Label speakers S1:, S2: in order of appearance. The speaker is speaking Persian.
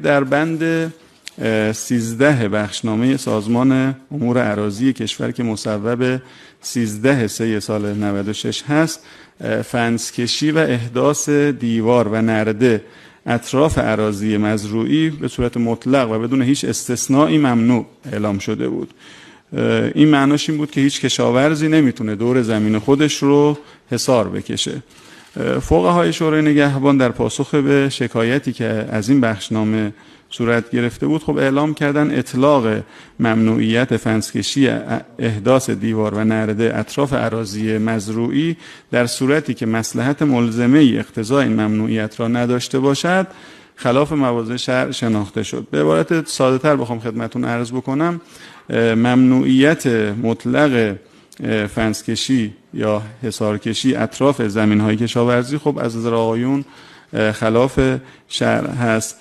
S1: در بند 13 بخشنامه سازمان امور اراضی کشور که مصوب 13/3 سال 96 هست، فنسکشی و احداث دیوار و نرده اطراف اراضی مزروعی به صورت مطلق و بدون هیچ استثنایی ممنوع اعلام شده بود. این معناش این بود که هیچ کشاورزی نمیتونه دور زمین خودش رو حصار بکشه. فقهای شورای نگهبان در پاسخ به شکایتی که از این بخشنامه صورت گرفته بود خب اعلام کردن اطلاق ممنوعیت فنسکشی احداث دیوار و نرده اطراف اراضی مزروعی در صورتی که مصلحت ملزمه اقتضای این ممنوعیت را نداشته باشد خلاف مواضع شرع شناخته شد. به عبارت ساده تر بخوام خدمتون عرض بکنم، ممنوعیت مطلق فنسکشی یا حصارکشی اطراف زمین‌های کشاورزی خب از نظر آقایون خلاف شرع هست.